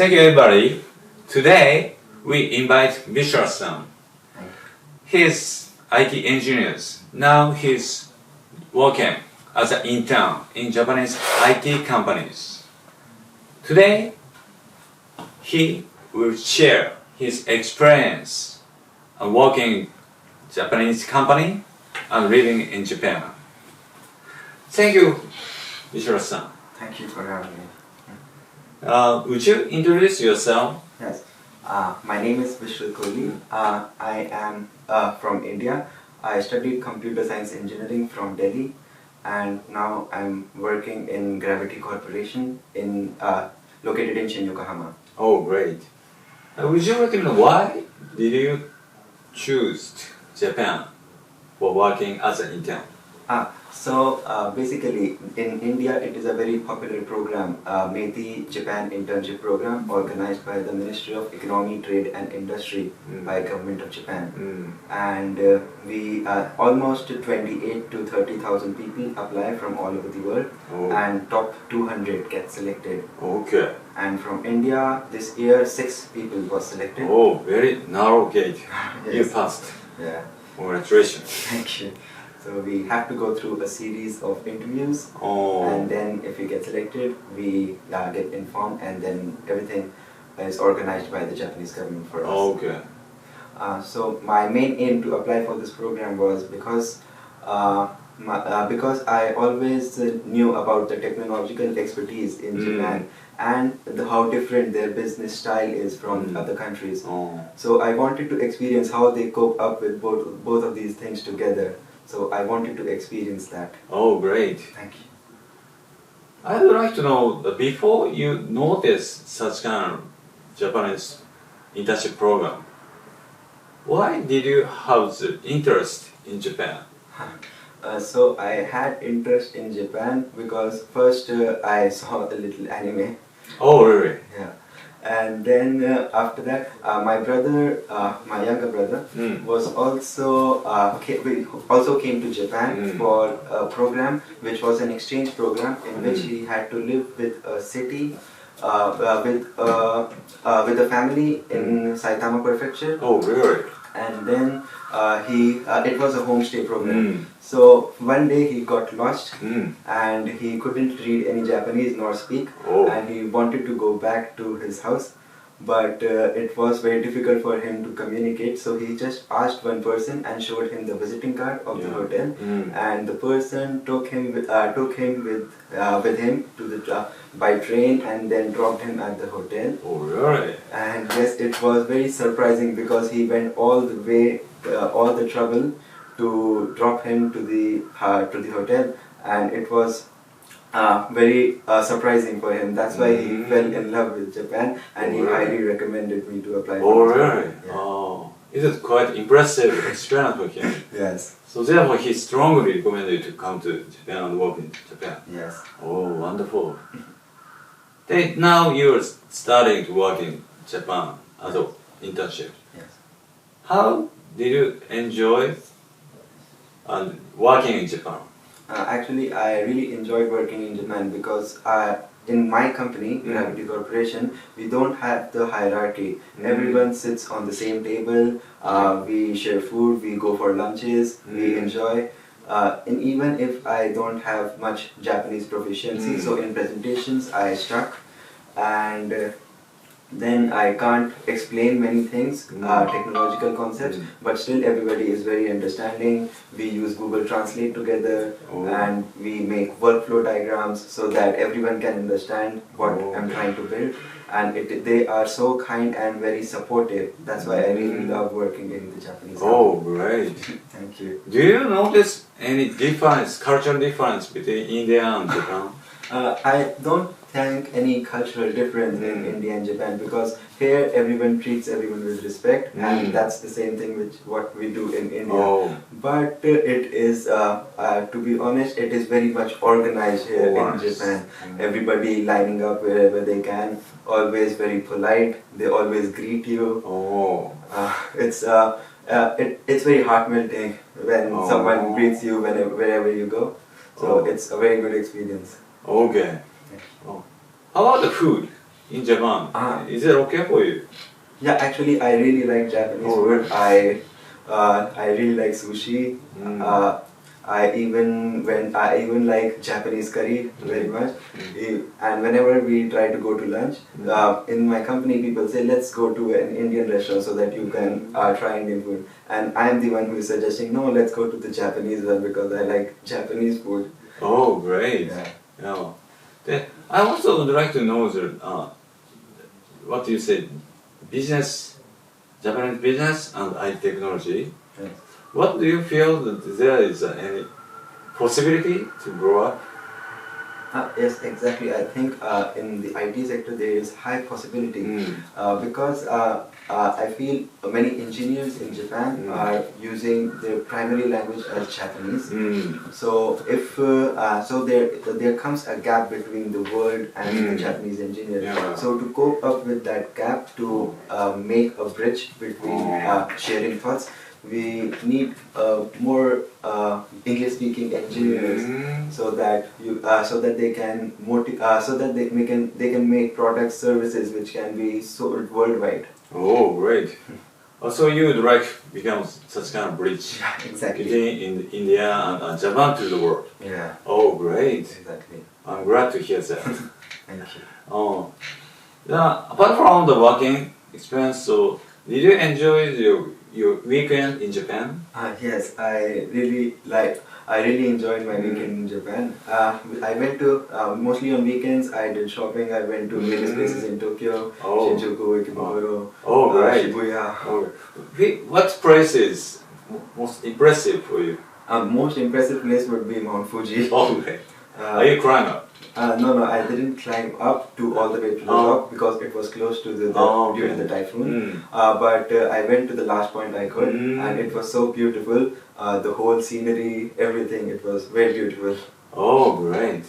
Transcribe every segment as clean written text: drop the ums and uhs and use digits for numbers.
Thank you, everybody. Today, we invite Vishal-san. He's IT engineer. Now he's working as an intern in Japanese IT companies. Today, he will share his experience of working in Japanese company and living in Japan. Thank you, Vishal-san. Thank you for having me. Would you introduce yourself? Yes, my name is Vishal Kohli. I am from India. I studied computer science engineering from Delhi, and now I'm working in Gravity Corporation located in Shin, Yokohama. Oh, great. Would you recommend why did you choose Japan for working as an intern? Basically, in India, it is a very popular program, METI Japan Internship Program, organized by the Ministry of Economy, Trade and Industry by Government of Japan. And we almost 28 to 30,000 people apply from all over the world, and top 200 get selected. Okay. And from India, this year 6 people was selected. Oh, very narrow gate. Yes. You passed. Yeah. Congratulations. Thank you. So we have to go through a series of interviews, and then if we get selected, we get informed, and then everything is organized by the Japanese government for us. Okay. So my main aim to apply for this program was because I always knew about the technological expertise in Japan and how different their business style is from other countries. So I wanted to experience how they cope up with both of these things together. So I wanted to experience that. Oh, great. Thank you. I would like to know, before you noticed such kind of Japanese internship program, why did you have the interest in Japan? So I had interest in Japan because first I saw a little anime. Oh, really? Yeah. And then after that, my brother, my younger brother, was also came to Japan for a program which was an exchange program in which he had to live with a city, with a family in Saitama Prefecture. Oh, really? And then it was a homestay program. So one day he got lost and he couldn't read any Japanese nor speak, and he wanted to go back to his house, but it was very difficult for him to communicate. So he just asked one person and showed him the visiting card of the hotel, and the person took him with him to the by train and then dropped him at the hotel. Oh, really? And yes, it was very surprising because he went all the way, all the trouble to drop him to the hotel, and it was very surprising for him. That's why he fell in love with Japan, and he highly recommended me to apply. Oh, really? Yeah. Oh, it is quite impressive experience for him. Yes. So therefore, he strongly recommended you to come to Japan and work in Japan. Yes. Oh, wonderful. Then now you're starting to work in Japan as an internship. Yes. How did you enjoy working in Japan? Actually, I really enjoyed working in Japan because in my company, Gravity Corporation, we don't have the hierarchy. Everyone sits on the same table, we share food, we go for lunches, we enjoy. And even if I don't have much Japanese proficiency, so in presentations I stuck, and then I can't explain many things, technological concepts, but still everybody is very understanding. We use Google Translate together, and we make workflow diagrams so that everyone can understand what I'm trying to build. And they are so kind and very supportive. That's why I really love working in the Japanese company. Oh, great. Thank you. Do you notice any cultural difference between India and Japan? I don't think any cultural difference in India and Japan, because here everyone treats everyone with respect, and that's the same thing with what we do in India. But it is, to be honest, it is very much organized here in Japan. Everybody lining up wherever they can, always very polite, they always greet you. It's very heart-melting when someone greets you wherever you go. So it's a very good experience. Okay. How about the food? in Japan. Ah. Is it okay for you? Yeah, actually, I really like Japanese Oh, food. really? I really like sushi. Mm. I even like Japanese curry very much. Mm. And whenever we try to go to lunch, in my company, people say, let's go to an Indian restaurant so that you can try Indian food. And I'm the one who is suggesting, no, let's go to the Japanese one because I like Japanese food. Oh, great. Yeah. Yeah. Then I also would like to know what you said, business, Japanese business and IT technology. Yes. What do you feel that there is any possibility to grow up? Yes, exactly. I think in the IT sector there is high possibility because I feel many engineers in Japan are using their primary language as Japanese. So if there comes a gap between the world and the Japanese engineers. Yeah. So to cope up with that gap, to make a bridge between sharing thoughts, we need more English-speaking engineers so that they can they can make products, services which can be sold worldwide. Oh, great. Also, you would like become such kind of bridge Yeah, exactly. between India and Japan to the world. Yeah, Oh, great. exactly. I'm glad to hear that. Thank you. Oh, yeah, apart from the working experience, so did you enjoy your weekend in Japan? Yes, I really enjoyed my weekend in Japan. I went to mostly on weekends. I did shopping. I went to various places in Tokyo, Oh. Shinjuku, Ikebukuro, Oh, great. Shibuya. Oh, what place is most impressive for you? Most impressive place would be Mount Fuji. Oh, great. Are you climb up? No, I didn't climb up to all the way to the top because it was close to during the typhoon. But I went to the last point I could, and it was so beautiful. The whole scenery, everything, it was very beautiful. Oh, great.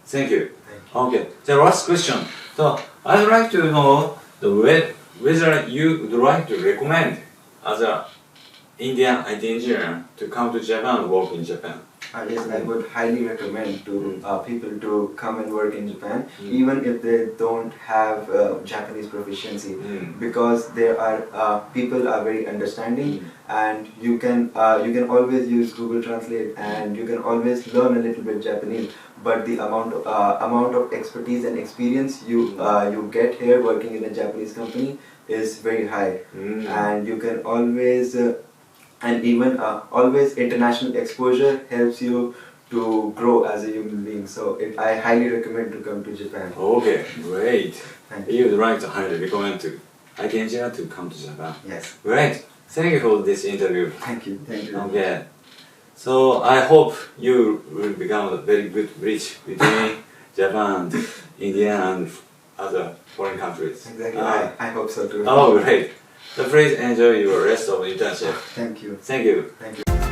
Thank you. Thank you. Okay, the last question. So, I'd like to know whether you would like to recommend as a Indian IT engineer to come to Japan and work in Japan. Yes, I would highly recommend to people to come and work in Japan, even if they don't have Japanese proficiency, because there are people are very understanding, and you can always use Google Translate, and you can always learn a little bit Japanese. But the amount of expertise and experience you get here working in a Japanese company is very high, and you can always and even always international exposure helps you to grow as a human being. So I highly recommend to come to Japan. Okay, great. Thank you. You would like to highly recommend to IT engineer to come to Japan. Yes. Great. Thank you for this interview. Thank you. Thank you. Okay. So I hope you will become a very good bridge between Japan, India, and other foreign countries. Exactly. I hope so too. Oh, great. So please enjoy your rest of internship. Thank you. Thank you. Thank you.